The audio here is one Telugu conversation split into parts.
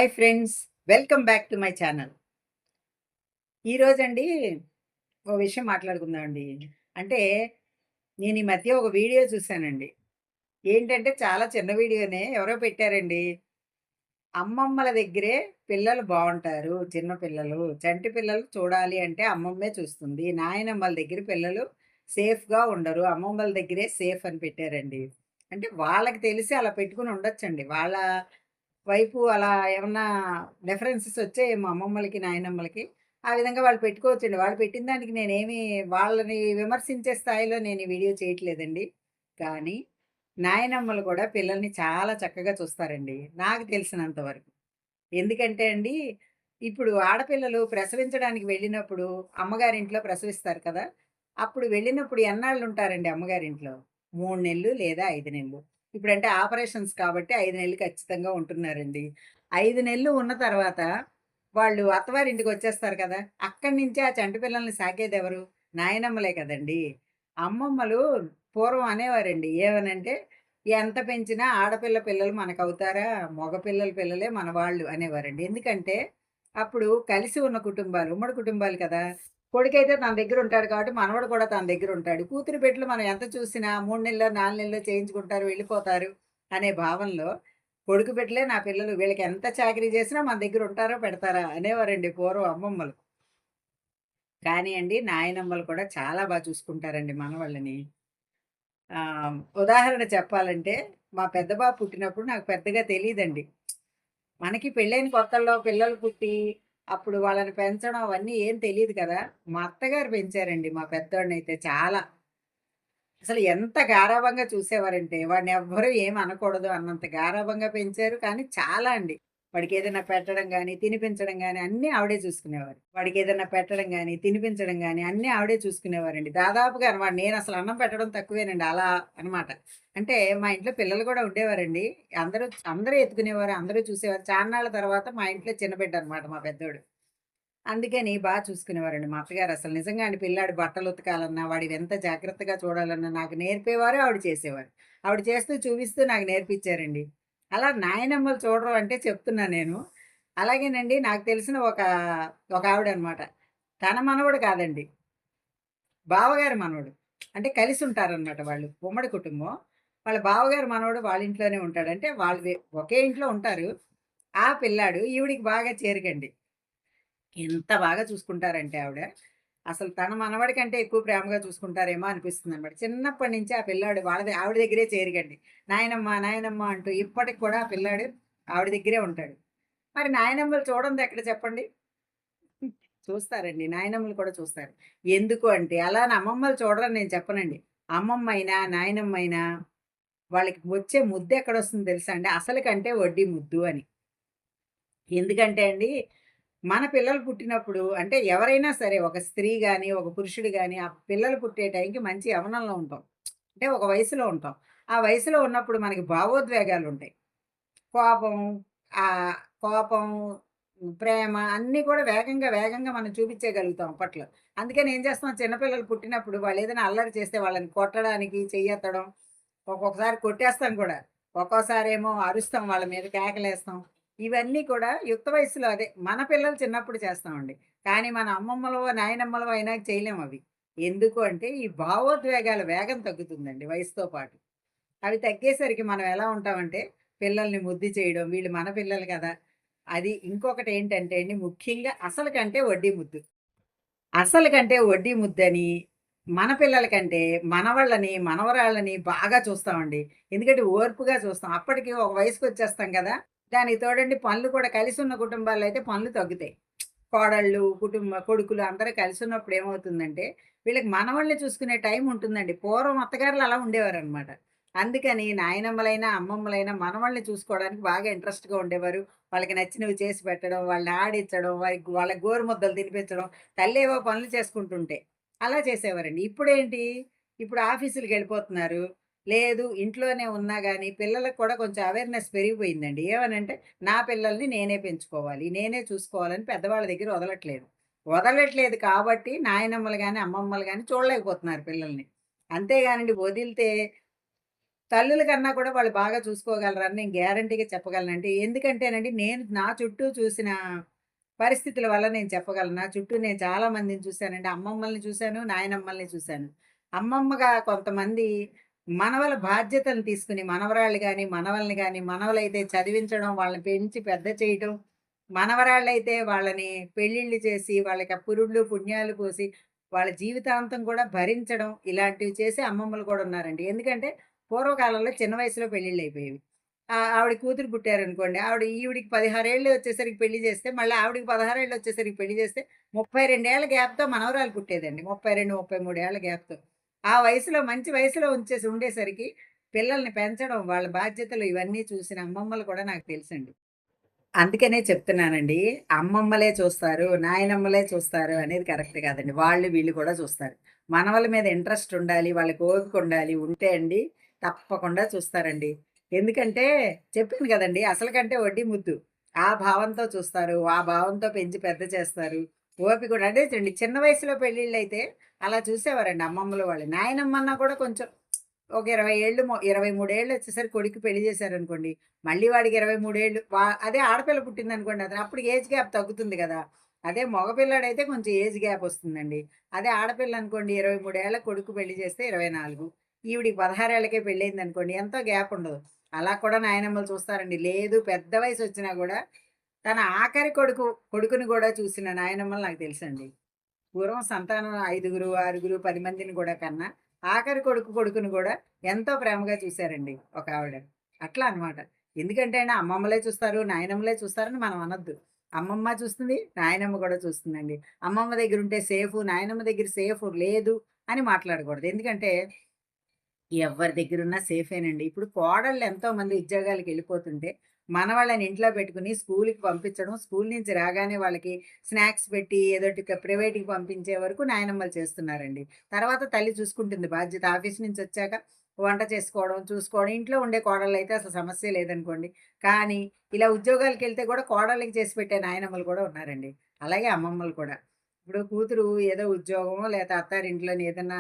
Hi friends, welcome back to my channel. ఈరోజండి ఓ విషయం మాట్లాడుకుందామండి. అంటే నేను ఈ మధ్య ఒక వీడియో చూశానండి. ఏంటంటే చాలా చిన్న వీడియోనే ఎవరో పెట్టారండి. అమ్మమ్మల దగ్గరే పిల్లలు బావుంటారు. చిన్న పిల్లలు, చంటి పిల్లలు చూడాలి అంటే అమ్మమ్మే చూస్తుంది. నాయనమ్మల దగ్గర పిల్లలు సేఫ్‌గా ఉండరు. అమ్మమ్మల దగ్గరే సేఫ్ అని పెట్టారండి. అంటే వాళ్ళకి తెలిసి అలా పెట్టుకొని ఉండొచ్చండి. వాళ్ళ వైపు అలా ఏమన్నా డిఫరెన్సెస్ వచ్చాయేమో అమ్మమ్మలకి, నాయనమ్మలకి. ఆ విధంగా వాళ్ళు పెట్టుకోవచ్చండి. వాళ్ళు పెట్టిన దానికి నేనేమి వాళ్ళని విమర్శించే స్థాయిలో నేను ఈ వీడియో చేయట్లేదండి. కానీ నాయనమ్మలు కూడా పిల్లల్ని చాలా చక్కగా చూస్తారండి. నాకు తెలిసినంత వరకు. ఎందుకంటే అండి, ఇప్పుడు ఆడపిల్లలు ప్రసవించడానికి వెళ్ళినప్పుడు అమ్మగారింట్లో ప్రసవిస్తారు కదా! అప్పుడు వెళ్ళినప్పుడు ఎన్నాళ్ళుంటారండి అమ్మగారింట్లో? 3 నెలలు లేదా 5 నెలలు. ఇప్పుడంటే ఆపరేషన్స్ కాబట్టి 5 నెలలు ఖచ్చితంగా ఉంటున్నారండి. 5 నెలలు ఉన్న తర్వాత వాళ్ళు అత్తవారింటికొచ్చేస్తారు కదా! అక్కడి నుంచే ఆ చంటి పిల్లల్ని సాకేదెవరు? నాయనమ్మలే కదండీ! అమ్మమ్మలు పూర్వం అనేవారండి. ఏమనంటే, "ఎంత పెంచినా ఆడపిల్ల పిల్లలు మనకవుతారా? మగ పిల్లల పిల్లలే మనవాళ్ళు" అనేవారండి. ఎందుకంటే, అప్పుడు కలిసి ఉన్న కుటుంబాలు, ఉమ్మడి కుటుంబాలు కదా! కొడుకైతే తన దగ్గరుంటాడు కాబట్టి, మనవడు కూడా తన దగ్గరుంటాడు. కూతురు బిడ్డలు మనం ఎంత చూసినా 3 నెల్లో, 4 నెలల్లో చేయించుకుంటారు, వెళ్ళిపోతారు అనే భావనలో, కొడుకు బిడ్డలే నా పిల్లలు, వీళ్ళకి ఎంత చాకిరీ చేసినా మన దగ్గరుంటారో, పెడతారా అనేవారండి పూర్వం అమ్మమ్మలు. కానీ అండి, నాయనమ్మలు కూడా చాలా చూసుకుంటారండి మనవళ్ళని. ఉదాహరణ చెప్పాలంటే, మా పెద్ద బాబు పుట్టినప్పుడు నాకు పెద్దగా తెలీదండి. మనకి పెళ్ళైన కొత్తల్లో పిల్లలు పుట్టి, అప్పుడు వాళ్ళని పెంచడం అవన్నీ ఏం తెలీదు కదా! మా అత్తగారు పెంచారండి మా పెద్దోడినైతే చాలా. అసలు ఎంత గారాబంగా చూసేవారంటే, వాడినెవ్వరు ఏమి అనకూడదు అన్నంత గారాబంగా పెంచారు. కానీ చాలా అండి. వాడికేదైనా పెట్టడం గానీ, తినిపించడం గానీ అన్నీ ఆవిడే చూసుకునేవారు. వాడికేదైనా పెట్టడం గానీ, తినిపించడం గానీ అన్నీ ఆవిడే చూసుకునేవారండి. దాదాపుగా నేనసలు అన్నం పెట్టడం తక్కువేనండి. అలా అనమాట. అంటే మా ఇంట్లో పిల్లలు గూడా ఉండేవారండి. అందరూ అందరూ ఎత్తుకునేవారు, అందరూ చూసేవారు. చాన్నాళ్ళ తర్వాత మా ఇంట్లో చిన్న బిడ్డనమాట మా పెద్దోడు. అందుకని చూసుకునేవారండి మా అత్తగారు. అసలు నిజంగా అండి పిల్లాడి బట్టలు ఉతకాలన్నా, వాడివి ఎంత జాగ్రత్తగా చూడాలన్నా నాకు నేర్పేవారు, ఆవిడ చేసేవారు. ఆవిడ చేస్తూ, చూపిస్తూ నాకు నేర్పించారండి. అలా నాయనమ్మలు చూడడం అంటే చెప్తున్నా నేను. అలాగేనండి నాకు తెలిసిన ఒక ఆవిడనమాట. తన మనవడు కాదండి. బావగారి మనవడు. అంటే కలిసుంటారనమాట వాళ్ళు. ఉమ్మడి కుటుంబం. వాళ్ళ బావగారి మనవడు వాళ్ళ ఇంట్లోనే ఉంటాడు. అంటే వాళ్ళు ఒకే ఇంట్లో ఉంటారు. ఆ పిల్లాడు ఈవిడికి బాగా చేరికండి. ఎంత బాగా చూసుకుంటారంటే ఆవిడ. అసలు తన మనవడి కంటే ఎక్కువ ప్రేమగా చూసుకుంటారేమో అనిపిస్తుందనమాట. చిన్నప్పటి నుంచి ఆ పిల్లాడు ఆవిడ దగ్గరే చేరికండి. నాయనమ్మ, నాయనమ్మ అంటూ ఇప్పటికి కూడా ఆ పిల్లాడు ఆవిడ దగ్గరే ఉంటాడు. మరి నాయనమ్మలు చూడంది ఎక్కడ చెప్పండి? చూస్తారండి. నాయనమ్మలు కూడా చూస్తారు. ఎందుకు అంటే అలా అని అమ్మమ్మలు చూడరని నేను చెప్పనండి. అమ్మమ్మైనా, నాయనమ్మయినా వాళ్ళకి వచ్చే ముద్దెక్కడొస్తుందో తెలుసా అండి? అసలుకంటే వడ్డీ ముద్దు అని. ఎందుకంటే అండి మన పిల్లలు పుట్టినప్పుడు అంటే ఎవరైనా సరే ఒక స్త్రీ గాని, ఒక పురుషుడు గాని ఆ పిల్లలు పుట్టే టైంకి మంచి యవ్వనంలో ఉంటాం. అంటే ఒక వయసులో ఉంటాం. ఆ వయసులో ఉన్నప్పుడు మనకి భావోద్వేగాలుంటాయి. కోపం, ఆహ్, కోపం, ప్రేమ అన్నీ కూడా వేగంగా మనం చూపించేయగలుగుతాం అప్పట్లో. అందుకని ఏం చేస్తాం చిన్న పిల్లలు పుట్టినప్పుడు వాళ్ళేదైనా అల్లరి చేస్తే వాళ్ళని కొట్టడానికి చెయ్యెత్తడం, ఒక్కొక్కసారి కొట్టేస్తాం కూడా. ఒక్కోసారేమో అరుస్తాం వాళ్ళ మీద కేకలేస్తాం. ఇవన్నీ కూడా యుక్త వయస్సులో అదే మన పిల్లలు చిన్నప్పుడు చేస్తామండి. కానీ మన అమ్మమ్మలో, నాయనమ్మలో అయినాక చేయలేమవి. ఎందుకు అంటే ఈ భావోద్వేగాల వేగం తగ్గుతుందండి వయసుతో పాటు. అవి తగ్గేసరికి మనం ఎలా ఉంటామంటే పిల్లల్ని ముద్దు చేయడం, వీళ్ళు మన పిల్లలు కదా! అది ఇంకొకటేంటంటే అండి ముఖ్యంగా అసలు కంటే వడ్డీ ముద్దు. అసలు కంటే వడ్డీ ముద్దని, మన పిల్లల కంటే మనవళ్ళని, మనవరాళ్ళని బాగా చూస్తామండి. ఎందుకంటే ఓర్పుగా చూస్తాం. అప్పటికి ఒక వయసుకొచ్చేస్తాం కదా! దానికి తోడండి పనులు కూడా కలిసున్న కుటుంబాల్లో అయితే పనులు తగ్గుతాయి. కోడళ్ళు, కొడుకులు అందరూ కలిసున్నప్పుడు ఏమవుతుందంటే, వీళ్ళకి మనవళ్ళని చూసుకునే టైం ఉంటుందండి. పూర్వం అత్తగారులు అలా ఉండేవారనమాట. అందుకని నాయనమ్మలైనా, అమ్మమ్మలైనా మనవళ్ళని చూసుకోవడానికి బాగా ఇంట్రెస్ట్‌గా ఉండేవారు. వాళ్ళకి నచ్చినవి చేసి పెట్టడం, వాళ్ళని ఆడించడం, వాళ్ళకి గోరుముద్దలు తినిపించడం, తల్లేవో పనులు చేసుకుంటుంటే. అలా చేసేవారండి. ఇప్పుడేంటి, ఇప్పుడు ఆఫీసులకెళ్ళిపోతున్నారు. లేదు ఇంట్లోనే ఉన్నా గానీ, పిల్లలకి కూడా కొంచెం అవేర్‌నెస్ పెరిగిపోయిందండి. ఏమనంటే, నా పిల్లల్ని నేనే పెంచుకోవాలి, నేనే చూసుకోవాలని పెద్దవాళ్ళ దగ్గర వదలట్లేదు. వదలట్లేదు కాబట్టి నాయనమ్మలు గాని, అమ్మమ్మలు గాని చూడలేకపోతున్నారు పిల్లల్ని. అంతేగానండి వదిలితే తల్లుల కన్నా కూడా వాళ్ళు బాగా చూసుకోగలరని నేను గ్యారంటీగా చెప్పగలనండి. ఎందుకంటేనండి, నేను నా చుట్టూ చూసిన పరిస్థితుల వల్ల నేను చెప్పగలను. నా చుట్టూ నేను చాలా మందిని చూసానండి. అమ్మమ్మల్ని చూసాను, నాయనమ్మల్ని చూసాను. అమ్మమ్మగా కొంతమంది మనవల బాధ్యతలు తీసుకుని మనవరాళ్ళు గాని, మనవల్ని గాని, మనవలైతే చదివించడం, వాళ్ళని పెంచి పెద్ద చేయటం, మనవరాళ్ళైతే వాళ్ళని పెళ్ళిళ్ళు చేసి, వాళ్ళకి ఆ పురుళ్ళు, పుణ్యాలు పోసి, వాళ్ళ జీవితాంతం కూడా భరించడం, ఇలాంటివి చేసే అమ్మమ్మలు కూడా ఉన్నారండి. ఎందుకంటే పూర్వకాలంలో చిన్న వయసులో పెళ్ళిళ్ళయిపోయేవి. ఆవిడ కూతురు పుట్టారనుకోండి, ఈవిడికి 16 ఏళ్ళు వచ్చేసరికి పెళ్లి చేస్తే, మళ్ళీ ఆవిడకి 16 ఏళ్ళు వచ్చేసరికి పెళ్లి చేస్తే, 32 ఏళ్ల గ్యాప్‌తో మనవరాలు పుట్టేదండి. 32, 33 ఏళ్ల గ్యాప్‌తో. ఆ వయసులో మంచి వయసులో ఉండేసరికి పిల్లల్ని పెంచడం, వాళ్ళ బాధ్యతలు ఇవన్నీ చూసిన అమ్మమ్మలు కూడా నాకు తెలుసండి. అందుకనే చెప్తున్నానండి. అమ్మమ్మలే చూస్తారు, నాయనమ్మలే చూస్తారు అనేది కరెక్ట్ కాదండి. వాళ్ళు వీళ్ళు కూడా చూస్తారు. మనవల మీద ఇంట్రెస్ట్ ఉండాలి, వాళ్ళకి ఓపిక ఉండాలి. ఉంటే అండి తప్పకుండా చూస్తారండి. ఎందుకంటే చెప్పాను కదండీ! అసలు కంటే వడ్డీ ముద్దు. ఆ భావంతో చూస్తారు. ఆ భావంతో పెంచి పెద్ద చేస్తారు. ఓపిక కూడా అంటే చిన్న వయసులో పెళ్ళిళ్ళైతే అలా చూసేవారండి అమ్మమ్మలు వాళ్ళు. నాయనమ్మన్నా కూడా కొంచెం ఒక 20 ఏళ్ళు 23 ఏళ్ళు వచ్చేసరికి కొడుక్కి పెళ్లి చేశారనుకోండి. మళ్ళీ వాడికి 23 ఏళ్ళు అదే ఆడపిల్ల పుట్టిందనుకోండి అప్పుడు ఏజ్ గ్యాప్ తగ్గుతుంది గదా! అదే మగపిల్లాడైతే కొంచెం ఏజ్ గ్యాప్ వస్తుందండి. అదే ఆడపిల్ల అనుకోండి 23 ఏళ్ళ కొడుకు పెళ్లి చేస్తే 24. ఈవిడికి 16 ఏళ్ళకే పెళ్ళయిందనుకోండి ఎంతో గ్యాప్ ఉండదు. అలా కూడా నాయనమ్మలు చూస్తారండి. లేదు పెద్ద వయసొచ్చినా గూడా తన ఆఖరి కొడుకుని గూడా చూసిన నాయనమ్మలు నాకు తెలుసండి. పూర్వం సంతానం 5గురు, 6గురు, 10 మందిని గూడా కన్నా, ఆఖరి కొడుకుని గూడా ఎంతో ప్రేమగా చూసారండి ఒకావిడ. అట్లా అనమాట. ఎందుకంటే అండి అమ్మమ్మలే చూస్తారు, నాయనమ్మలే చూస్తారని మనం అనొద్దు. అమ్మమ్మ చూస్తుంది, నాయనమ్మ కూడా చూస్తుందండి. అమ్మమ్మ దగ్గరుంటే సేఫు, నాయనమ్మ దగ్గర సేఫు లేదు అని మాట్లాడకూడదు. ఎందుకంటే ఎవ్వరి దగ్గరున్నా సేఫేనండి. ఇప్పుడు కోడళ్ళు ఎంతోమంది ఉద్యోగాలకెళ్ళిపోతుంటే, మనవళ్ళని ఇంట్లో పెట్టుకొని స్కూలుకి పంపించడం, స్కూలు నుంచి రాగానే వాళ్ళకి స్నాక్స్ పెట్టి ఏదోటి ప్రైవేట్‌కి పంపించే వరకు నాయనమ్మలు చేస్తున్నారండి. తర్వాత తల్లి చూసుకుంటుంది బాధ్యత. ఆఫీస్ నుంచొచ్చాక వంట చేసుకోవడం, చూసుకోవడం. ఇంట్లో ఉండే కోడళ్ళైతే అసలు సమస్యే లేదనుకోండి. కానీ ఇలా ఉద్యోగాలకెళ్తే కూడా కోడళ్ళకి చేసి పెట్టే నాయనమ్మలు కూడా ఉన్నారండి. అలాగే అమ్మమ్మలు కూడా. ఇప్పుడు కూతురు ఏదో ఉద్యోగమో లేతే అత్తారింట్లోని ఏదన్నా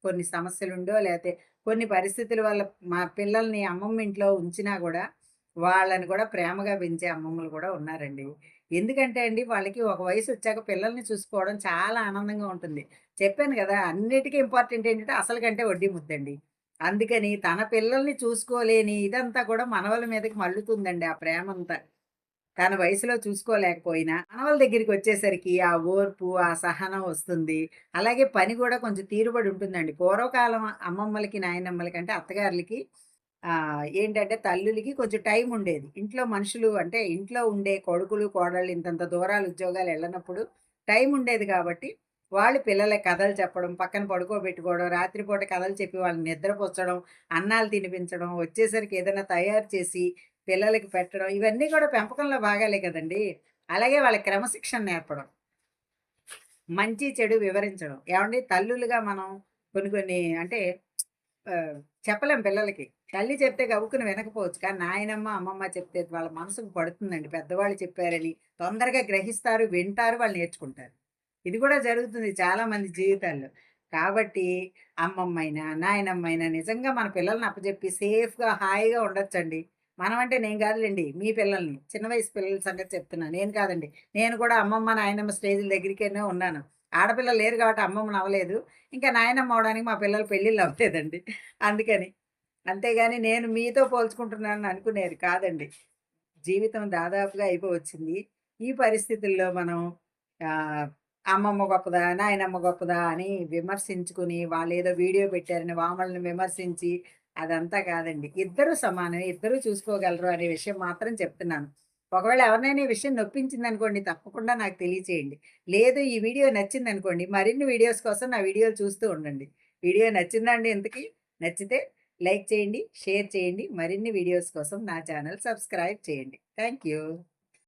కొన్ని సమస్యలుండో, లేతే కొన్ని పరిస్థితుల వల్ల మా పిల్లల్ని అమ్మమ్మ ఇంట్లో ఉంచినా గూడా, వాళ్ళని కూడా ప్రేమగా పెంచే అమ్మమ్మలు కూడా ఉన్నారండి. ఎందుకంటే అండి, వాళ్ళకి ఒక వయసొచ్చాక పిల్లల్ని చూసుకోవడం చాలా ఆనందంగా ఉంటుంది. చెప్పాను గదా! అన్నిటికి ఇంపార్టెంట్ ఏంటంటే, అసలు కంటే వడ్డీ ముద్దండి. అందుకని తన పిల్లల్ని చూసుకోలేని ఇదంతా కూడా మనవల మీదకి మల్లుతుందండి ఆ ప్రేమంతా. తన వయసులో చూసుకోలేకపోయినా, మనవల దగ్గరికొచ్చేసరికి ఆ ఓర్పు, ఆ సహనం వస్తుంది. అలాగే పని గూడా కొంచెం తీరుబడి ఉంటుందండి. పూర్వకాలం అమ్మమ్మలకి, నాయనమ్మలకి అంటే అత్తగారులకి ఏంటంటే తల్లులకి కొంచెం టైం ఉండేది. ఇంట్లో మనుషులు అంటే ఇంట్లో ఉండే కొడుకులు, కోడళ్ళు ఇంతంత దూరాలు ఉద్యోగాలు ఎళ్ళనప్పుడు టైం ఉండేది కాబట్టి, వాళ్ళు పిల్లలకి కథలు చెప్పడం, పక్కన పడుకోబెట్టుకోవడం, రాత్రిపూట కథలు చెప్పి వాళ్ళని నిద్రపుచ్చడం, అన్నాలు తినిపించడం, వచ్చేసరికి ఏదైనా తయారు చేసి పిల్లలకి పెట్టడం, ఇవన్నీ కూడా పెంపకంలో భాగాలే కదండీ! అలాగే వాళ్ళకి క్రమశిక్షణ నేర్పడం. మంచి, చెడు వివరించడం. ఏవండీ తల్లులుగా మనం కొన్ని కొన్ని అంటే ఆహ్, చెప్పలేం పిల్లలకి. తల్లి చెప్తే గబుక్కున వినకపోవచ్చు. కానీ నాయనమ్మ, అమ్మమ్మ చెప్తే వాళ్ళ మనసుకు పడుతుందండి. పెద్దవాళ్ళు చెప్పారని తొందరగా గ్రహిస్తారు, వింటారు, వాళ్ళు నేర్చుకుంటారు. ఇది కూడా జరుగుతుంది చాలా మంది జీవితాల్లో. కాబట్టి అమ్మమ్మైనా, నాయనమ్మైనా నిజంగా మన పిల్లల్ని అప్పజెప్పి సేఫ్‌గా, హాయిగా ఉండొచ్చండి. మనమంటే నేను కాదులెండి మీ పిల్లల్ని. చిన్న వయసు పిల్లల సంగతి చెప్తున్నా. నేను కాదండి. నేను కూడా అమ్మమ్మ, నాయనమ్మ స్టేజ్‌ల దగ్గరికేనే ఉన్నాను. ఆడపిల్లలు లేరు కాబట్టి అమ్మమ్మని అవ్వలేదు. ఇంకా నాయనమ్మ అవ్వడానికి మా పిల్లల పెళ్ళిళ్ళు అవ్వలేదండి. అందుకని. అంతేగాని నేను మీతో పోల్చుకుంటున్నానని అనుకునేది కాదండి. జీవితం దాదాపుగా అయిపోవచ్చింది. ఈ పరిస్థితుల్లో మనం ఆహ్, అమ్మమ్మ గొప్పదా, నాయనమ్మ గొప్పదా అని విమర్శించుకుని, వాళ్ళేదో వీడియో పెట్టారని వాళ్ళని విమర్శించి అదంతా కాదండి. ఇద్దరూ సమానమే. ఇద్దరూ చూసుకోగలరు అనే విషయం మాత్రం చెప్తున్నాను. ఒకవేళ ఎవరినైనా ఈ విషయం నొప్పించిందనుకోండి తప్పకుండా నాకు తెలియచేయండి. లేదు ఈ వీడియో నచ్చిందనుకోండి మరిన్ని వీడియోస్ కోసం నా వీడియోలు చూస్తూ ఉండండి. వీడియో నచ్చిందా అండి ఇంతకి? నచ్చితే లైక్ చేయండి, షేర్ చేయండి. మరిన్ని వీడియోస్ కోసం నా ఛానల్ సబ్స్క్రైబ్ చేయండి. Thank you.